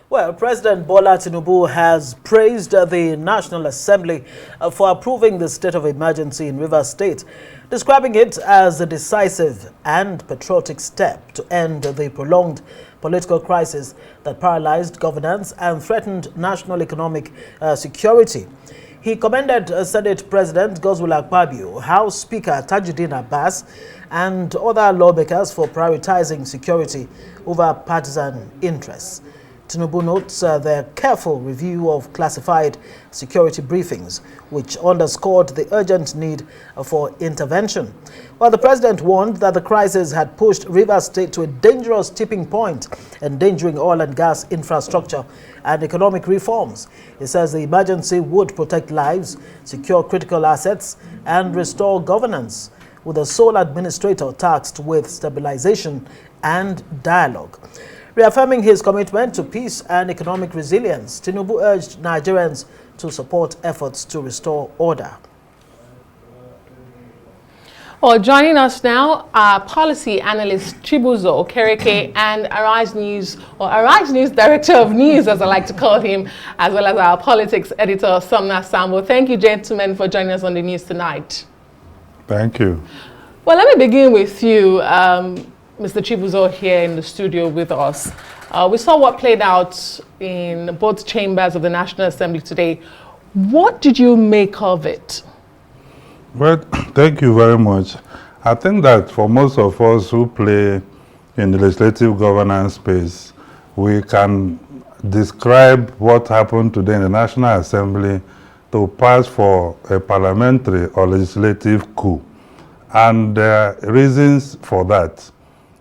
Well, President Bola Tinubu has praised the National Assembly for approving the state of emergency in Rivers State, describing it as a decisive and patriotic step to end the prolonged political crisis that paralyzed governance and threatened national economic security. He commended Senate President Godswill Akpabio, House Speaker Tajuddin Abbas, and other lawmakers for prioritizing security over partisan interests. Tinubu notes their careful review of classified security briefings, which underscored the urgent need for intervention. While the president warned that the crisis had pushed Rivers State to a dangerous tipping point, endangering oil and gas infrastructure and economic reforms. He says the emergency would protect lives, secure critical assets, and restore governance, with the sole administrator tasked with stabilization and dialogue. Reaffirming his commitment to peace and economic resilience, Tinubu urged Nigerians to support efforts to restore order. Well, joining us now are policy analyst Chibuzor, Okereke, and Arise News Director of News, as I like to call him, as well as our politics editor, Sambo. Thank you, gentlemen, for joining us on the news tonight. Thank you. Well, let me begin with you, Mr. Chibuzor, here in the studio with us. We saw what played out in both chambers of the National Assembly today. What did you make of it? Well, thank you very much. I think that for most of us who play in the legislative governance space, we can describe what happened today in the National Assembly to pass for a parliamentary or legislative coup. And there are reasons for that.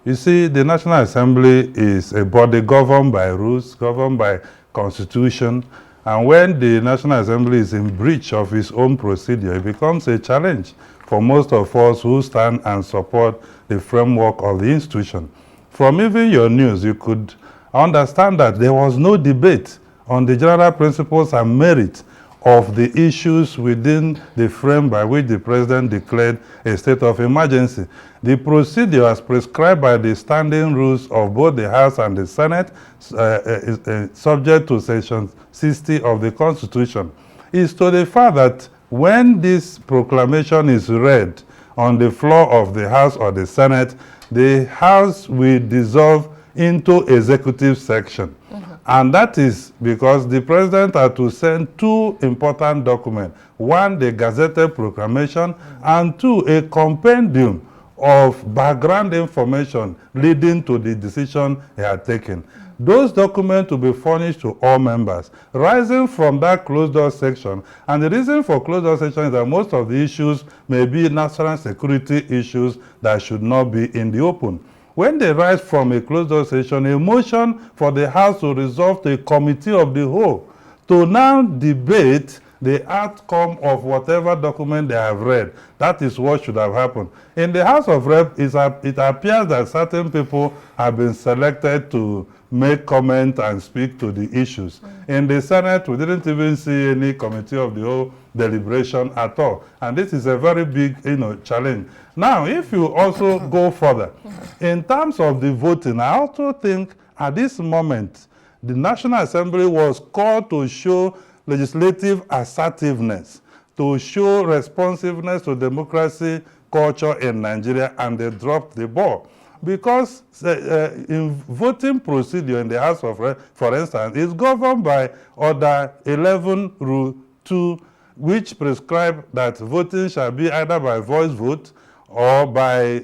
You see, the National Assembly is a body governed by rules, governed by constitution, and when the National Assembly is in breach of its own procedure, it becomes a challenge for most of us who stand and support the framework of the institution. From even your news, you could understand that there was no debate on the general principles and merit of the issues within the frame by which the president declared a state of emergency. The procedure, as prescribed by the standing rules of both the House and the Senate, is subject to Section 60 of the Constitution, is to the fact that when this proclamation is read on the floor of the House or the Senate, the House will dissolve into executive section. And that is because the president had to send two important documents. One, the gazetted proclamation, and two, a compendium of background information leading to the decision he had taken. Those documents will be furnished to all members, rising from that closed door section. And the reason for closed door section is that most of the issues may be national security issues that should not be in the open. When they rise from a closed door session, a motion for the House to resolve to a committee of the whole to now debate the outcome of whatever document they have read. That is what should have happened. In the House of Rep, it appears that certain people have been selected to make comment and speak to the issues. In the Senate, we didn't even see any committee of the whole deliberation at all. And this is a very big, challenge. Now, if you also go further, in terms of the voting, I also think at this moment, the National Assembly was called to show legislative assertiveness, to show responsiveness to democracy culture in Nigeria, and they dropped the ball. Because in voting procedure in the House of Rep, for instance, is governed by Order 11, Rule 2, which prescribe that voting shall be either by voice vote or by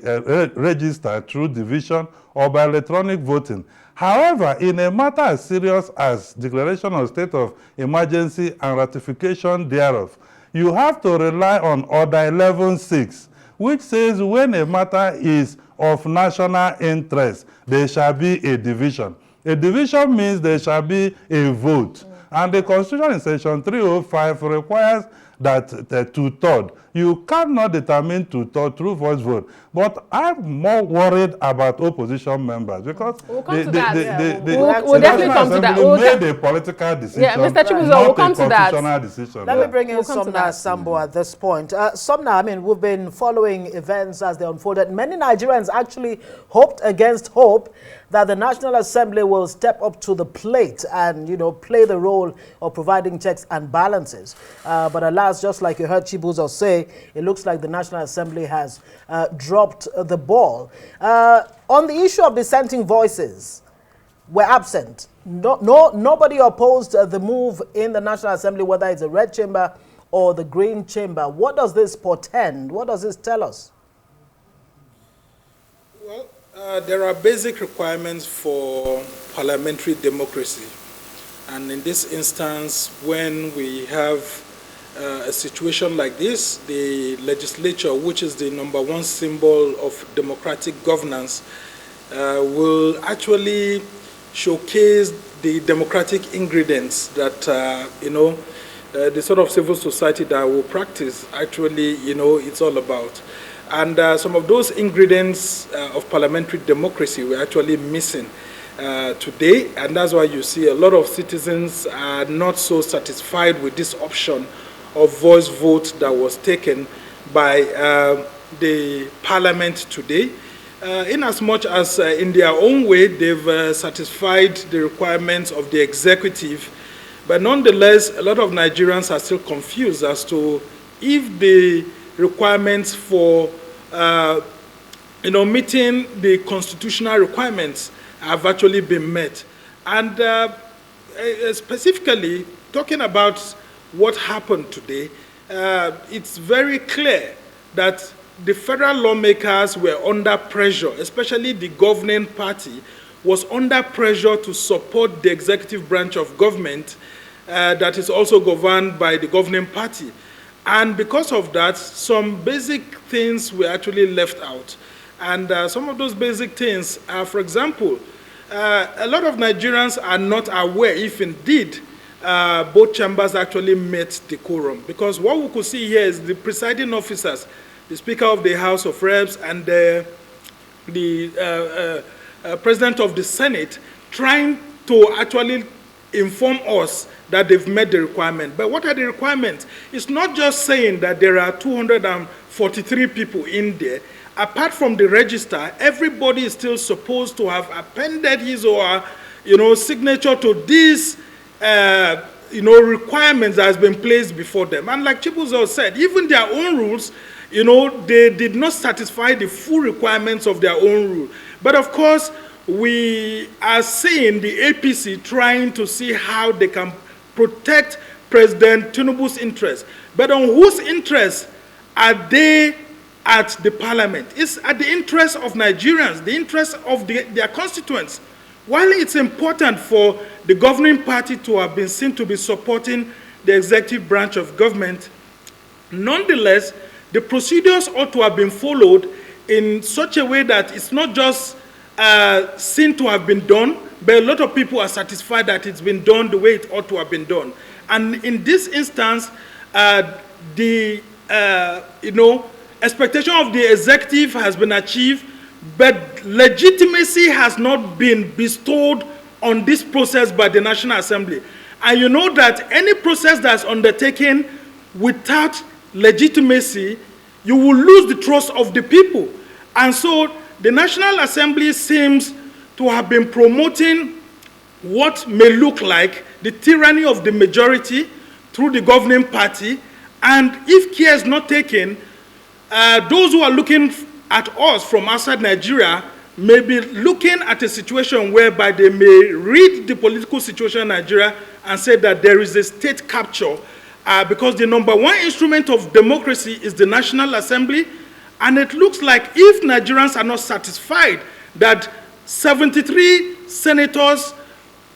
register through division or by electronic voting. However, in a matter as serious as declaration of state of emergency and ratification thereof, you have to rely on Order 11.6, which says when a matter is of national interest, there shall be a division. A division means there shall be a vote. And the Constitution in Section 305 requires that two-thirds. You cannot determine two-thirds through voice vote. But I'm more worried about opposition members because We'll come to the that. We'll definitely come to that. made a political decision, Yeah, Mr. Chibuzor, not we'll come to a that. constitutional decision. Let me bring in We'll come to Somna that. Sambo at this point. Somna, I mean, we've been following events as they unfolded. Many Nigerians actually hoped against hope that the National Assembly will step up to the plate and, you know, play the role of providing checks and balances. But alas, just like you heard Chibuzor say, it looks like the National Assembly has dropped the ball. On the issue of dissenting voices, were absent. Nobody opposed the move in the National Assembly, whether it's the red chamber or the green chamber. What does this portend? What does this tell us? Well, there are basic requirements for parliamentary democracy. And in this instance, when we have a situation like this, the legislature, which is the #1 symbol of democratic governance, will actually showcase the democratic ingredients that, the sort of civil society that will practice actually, it's all about. And some of those ingredients of parliamentary democracy were actually missing today, and that's why you see a lot of citizens are not so satisfied with this option of voice vote that was taken by the parliament today. In as much as in their own way they've satisfied the requirements of the executive, but nonetheless a lot of Nigerians are still confused as to if the requirements for meeting the constitutional requirements have actually been met. And specifically talking about what happened today, it's very clear that the federal lawmakers were under pressure, especially the governing party was under pressure to support the executive branch of government that is also governed by the governing party. And because of that, some basic things were actually left out. And some of those basic things are, for example, a lot of Nigerians are not aware if indeed both chambers actually met the quorum. Because what we could see here is the presiding officers, the Speaker of the House of Reps and the President of the Senate, trying to actually inform us that they've met the requirement. But what are the requirements? It's not just saying that there are 243 people in there. Apart from the register, everybody is still supposed to have appended his or her, signature to these, requirements that has been placed before them. And like Chibuzor said, even their own rules, they did not satisfy the full requirements of their own rule. But of course, we are seeing the APC trying to see how they can protect President Tinubu's interests. But on whose interests are they at the parliament? It's at the interests of Nigerians, the interests of their constituents. While it's important for the governing party to have been seen to be supporting the executive branch of government, nonetheless, the procedures ought to have been followed in such a way that it's not just seen to have been done, but a lot of people are satisfied that it's been done the way it ought to have been done. And in this instance, the expectation of the executive has been achieved, but legitimacy has not been bestowed on this process by the National Assembly. And you know that any process that's undertaken without legitimacy, you will lose the trust of the people. And so the National Assembly seems to have been promoting what may look like the tyranny of the majority through the governing party. And if care is not taken, those who are looking at us from outside Nigeria may be looking at a situation whereby they may read the political situation in Nigeria and say that there is a state capture because the #1 instrument of democracy is the National Assembly. And it looks like if Nigerians are not satisfied that 73 senators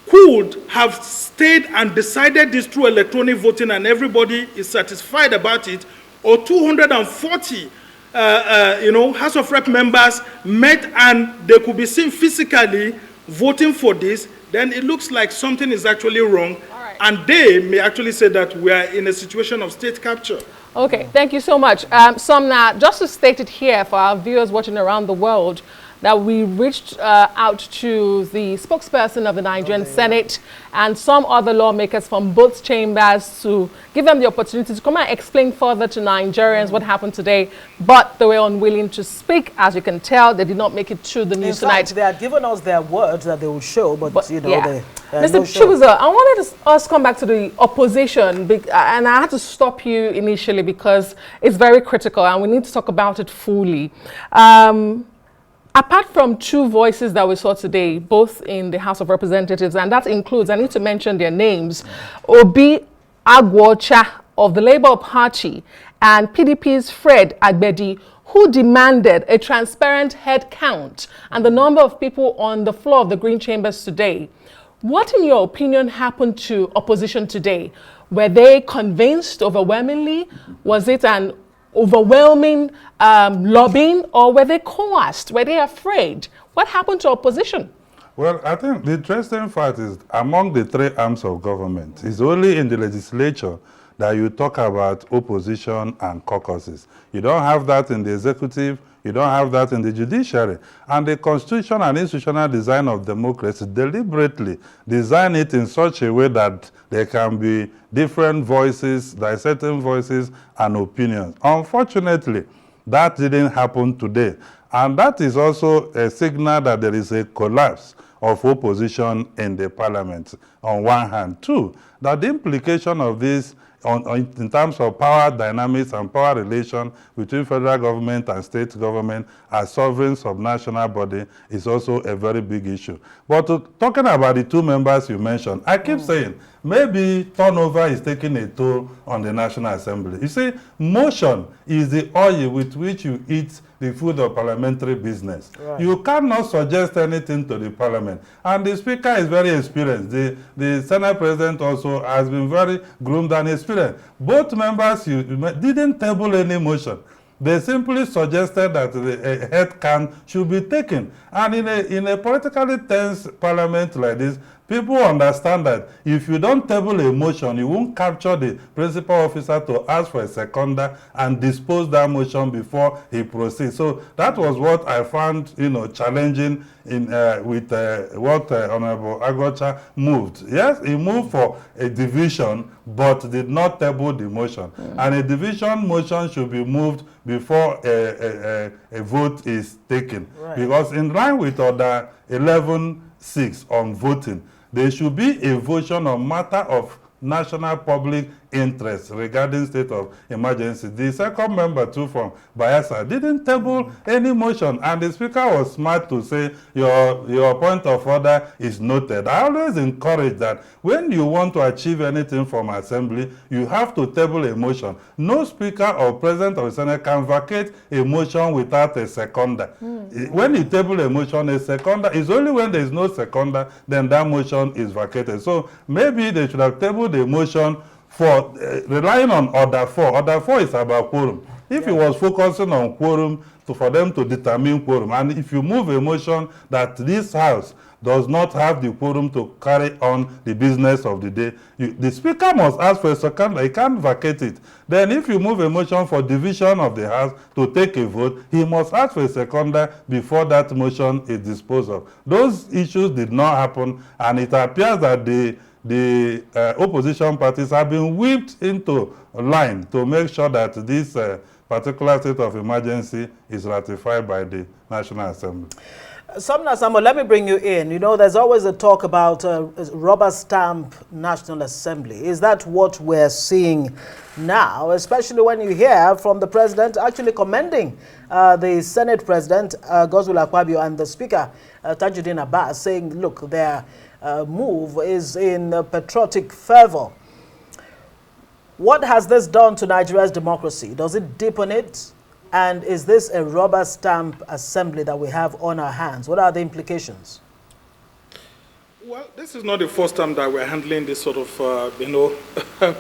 could have stayed and decided this through electronic voting and everybody is satisfied about it, or 240 House of Rep members met and they could be seen physically voting for this, then it looks like something is actually wrong. Right. And they may actually say that we are in a situation of state capture. Okay, thank you so much. Somna, just to state it here for our viewers watching around the world, that we reached out to the spokesperson of the Nigerian Senate and some other lawmakers from both chambers to give them the opportunity to come and explain further to Nigerians what happened today, but they were unwilling to speak. As you can tell, they did not make it to the news tonight. They had given us their words that they will show, but you know, yeah. they Mr. no show. Chibuzor, I wanted us come back to the opposition, and I had to stop you initially because it's very critical and we need to talk about it fully. Apart from two voices that we saw today, both in the House of Representatives, and that includes, I need to mention their names, Obi Agwocha of the Labour Party and PDP's Fred Agbedi, who demanded a transparent head count and the number of people on the floor of the Green Chambers today. What, in your opinion, happened to opposition today? Were they convinced overwhelmingly? Was it an overwhelming lobbying, or were they coerced? Were they afraid? What happened to opposition? Well, I think the interesting fact is among the three arms of government, it's only in the legislature that you talk about opposition and caucuses. You don't have that in the executive, you don't have that in the judiciary. And the constitution and institutional design of democracy deliberately design it in such a way that there can be different voices, dissecting voices and opinions. Unfortunately, that didn't happen today. And that is also a signal that there is a collapse of opposition in the parliament on one hand. Two, that the implication of this in terms of power dynamics and power relation between federal government and state government as sovereign subnational body is also a very big issue. But talking about the two members you mentioned, I keep saying maybe turnover is taking a toll on the National Assembly. You see, motion is the oil with which you eat the food of parliamentary business. Right. You cannot suggest anything to the parliament. And the speaker is very experienced. The Senate president also has been very groomed and experienced. Both members didn't table any motion. They simply suggested that a head count should be taken. And in a politically tense parliament like this, people understand that if you don't table a motion, you won't capture the principal officer to ask for a seconder and dispose that motion before he proceeds. So that was what I found, challenging with what Honorable Agwocha moved. Yes, he moved for a division, but did not table the motion. And a division motion should be moved before a vote is taken. Right. Because in line with Order 11.6 on voting, there should be a votion on matter of national public interest regarding state of emergency. The second member too from Bayelsa didn't table any motion, and the speaker was smart to say your point of order is noted. I always encourage that when you want to achieve anything from assembly, you have to table a motion. No speaker or president of the Senate can vacate a motion without a seconder. When you table a motion, a seconder is only when there is no seconder, then that motion is vacated. So maybe they should have tabled a motion for relying on Order 4. Order 4 is about quorum. If it was focusing on quorum for them to determine quorum, and if you move a motion that this House does not have the quorum to carry on the business of the day, the speaker must ask for a seconder. He can't vacate it. Then if you move a motion for division of the House to take a vote, he must ask for a seconder before that motion is disposed of. Those issues did not happen, and it appears that the opposition parties have been whipped into line to make sure that this particular state of emergency is ratified by the National Assembly. Sambo, let me bring you in. There's always a talk about rubber stamp National Assembly. Is that what we're seeing now, especially when you hear from the president actually commending the Senate President, Godswill Akpabio, and the Speaker, Tajuddin Abbas, saying, look, their move is in patriotic fervor. What has this done to Nigeria's democracy? Does it deepen it? And is this a rubber stamp assembly that we have on our hands? What are the implications? Well, this is not the first time that we're handling this sort of,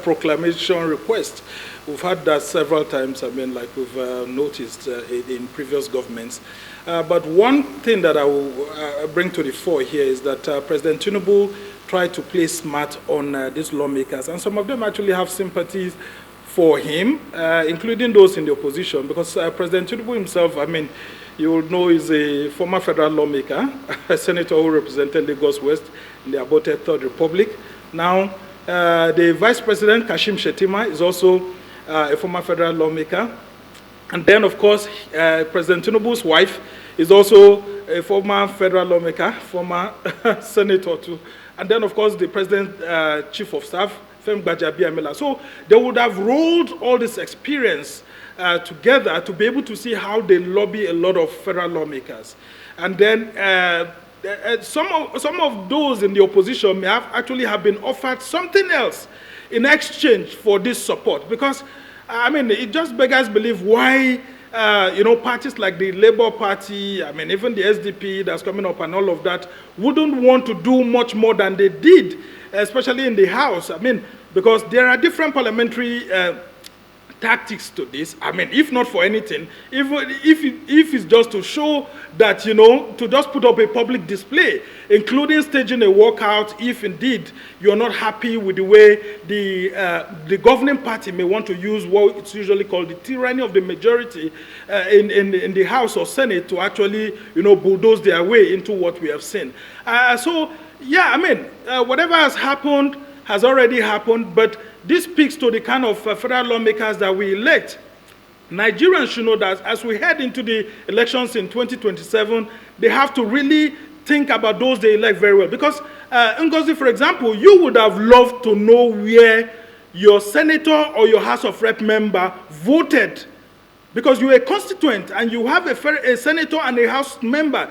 proclamation request. We've had that several times, like we've noticed in previous governments. But one thing that I will bring to the fore here is that President Tinubu try to play smart on these lawmakers. And some of them actually have sympathies for him, including those in the opposition, because President Tinubu himself, I mean, you will know, is a former federal lawmaker, a senator who represented Lagos West in the aborted Third Republic. Now, the Vice President, Kashim Shettima, is also a former federal lawmaker. And then, of course, President Tinubu's wife is also a former federal lawmaker, former senator too. And then, of course, the President, Chief of Staff, Fem Gbajabiamila. So they would have rolled all this experience together to be able to see how they lobby a lot of federal lawmakers. And then some of those in the opposition may have actually been offered something else in exchange for this support. Because, I mean, it just beggars belief why parties like the Labour Party, I mean, even the SDP that's coming up and all of that, wouldn't want to do much more than they did, especially in the House. I mean, because there are different parliamentary tactics to this. I mean, if not for anything, if it's just to show that, to just put up a public display, including staging a walkout, if indeed you're not happy with the way the governing party may want to use what it's usually called the tyranny of the majority in the House or Senate to actually, bulldoze their way into what we have seen. So, yeah, I mean, whatever has happened has already happened, but this speaks to the kind of federal lawmakers that we elect. Nigerians should know that as we head into the elections in 2027, they have to really think about those they elect very well. Because, Ngozi, for example, you would have loved to know where your senator or your House of Rep member voted. Because you're a constituent and you have a senator and a House member.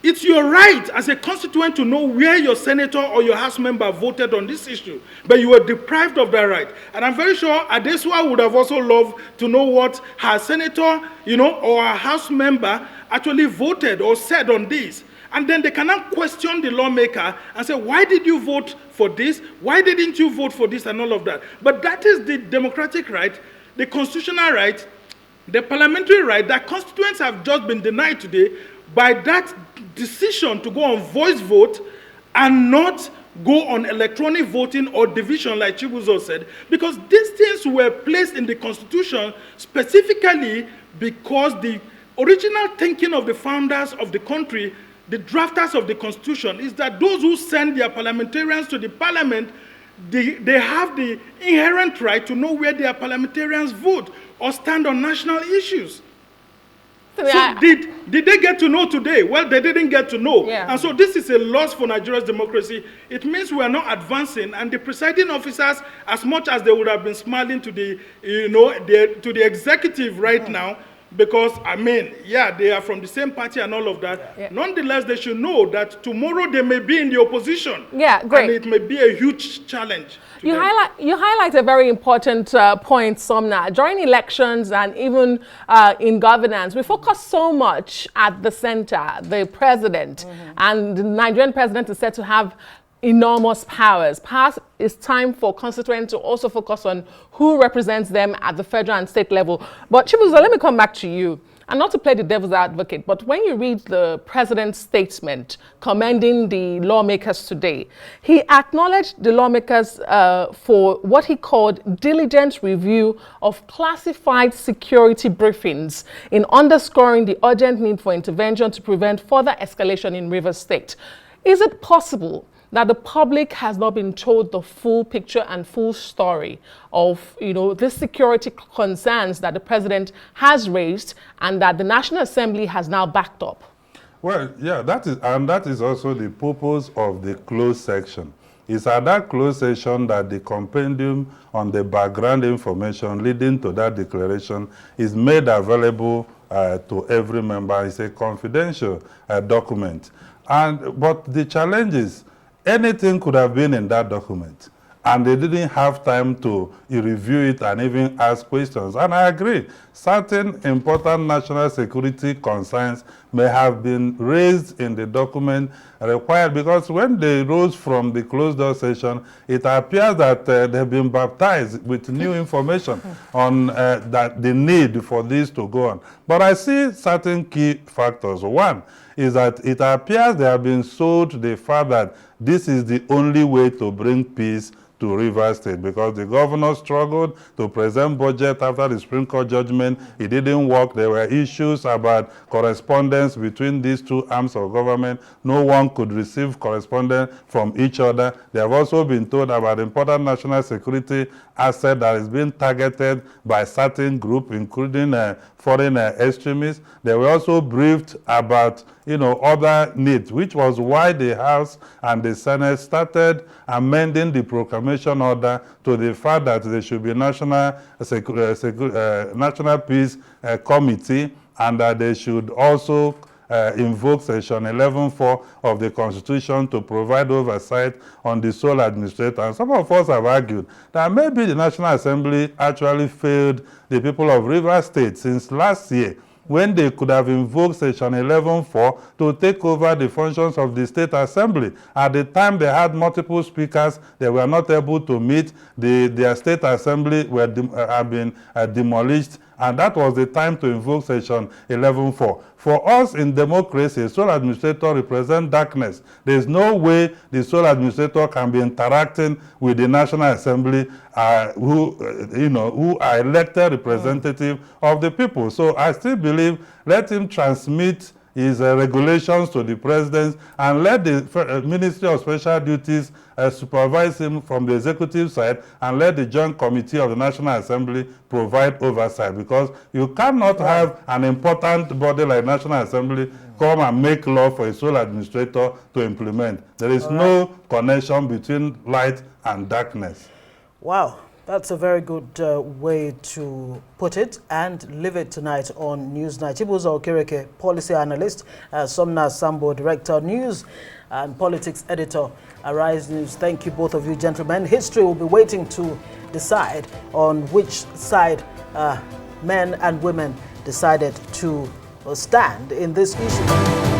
It's your right as a constituent to know where your senator or your House member voted on this issue, but you were deprived of that right. And I'm very sure Adesua would have also loved to know what her senator, or her House member actually voted or said on this. And then they cannot question the lawmaker and say, why did you vote for this? Why didn't you vote for this and all of that? But that is the democratic right, the constitutional right, the parliamentary right that constituents have just been denied today by that decision to go on voice vote and not go on electronic voting or division like Chibuzor said, because these things were placed in the Constitution specifically because the original thinking of the founders of the country, the drafters of the Constitution, is that those who send their parliamentarians to the parliament, they have the inherent right to know where their parliamentarians vote or stand on national issues. So did they get to know today? Well, they didn't get to know. Yeah. And so this is a loss for Nigeria's democracy. It means we are not advancing, and the presiding officers, as much as they would have been smiling to the, to the executive right now, because, I mean, yeah, they are from the same party and all of that. Yeah. Nonetheless, they should know that tomorrow they may be in the opposition. Yeah, great. And it may be a huge challenge. You highlight a very important point, Somna. During elections and even in governance, we focus so much at the center, the president, and the Nigerian president is said to have enormous powers. Perhaps it's time for constituents to also focus on who represents them at the federal and state level. But Chibuzor, let me come back to you. And not to play the devil's advocate, but when you read the president's statement commending the lawmakers today, he acknowledged the lawmakers for what he called diligent review of classified security briefings in underscoring the urgent need for intervention to prevent further escalation in Rivers State. Is it possible that the public has not been told the full picture and full story of, this security concerns that the president has raised and that the National Assembly has now backed up? Well, yeah, that is also the purpose of the closed section. It's at that closed session that the compendium on the background information leading to that declaration is made available to every member. It's a confidential document. But the challenge is, anything could have been in that document, and they didn't have time to review it and even ask questions. And I agree, certain important national security concerns may have been raised in the document required, because when they rose from the closed door session, it appears that they've been baptized with new information on the need for this to go on. But I see certain key factors. One, is that it appears they have been sold the fact that this is the only way to bring peace to Rivers State, because the governor struggled to present budget after the Supreme Court judgment. It didn't work. There were issues about correspondence between these two arms of government. No one could receive correspondence from each other. They have also been told about important national security asset that is being targeted by certain groups, including foreign extremists. They were also briefed about other needs, which was why the House and the Senate started amending the proclamation order to the fact that there should be national peace committee, and that they should also invoke Section 11(4) of the Constitution to provide oversight on the sole administrator. And some of us have argued that maybe the National Assembly actually failed the people of Rivers State since last year, when they could have invoked Section 11(4) to take over the functions of the State Assembly. At the time they had multiple speakers, they were not able to meet. Their State Assembly had been demolished, and that was the time to invoke Section 11(4). For us in democracy, sole administrator represents darkness. There is no way the sole administrator can be interacting with the National Assembly, who are elected representative of the people. So I still believe, let him transmit his regulations to the president, and let the Ministry of Special Duties supervise him from the executive side, and let the Joint Committee of the National Assembly provide oversight, because you cannot have an important body like National Assembly come and make law for a sole administrator to implement. There is no connection between light and darkness. Wow. That's a very good way to put it, and leave it tonight on Newsnight. Chibuzor Okereke, policy analyst, Sambo, director, news and politics editor, Arise News. Thank you, both of you gentlemen. History will be waiting to decide on which side men and women decided to stand in this issue.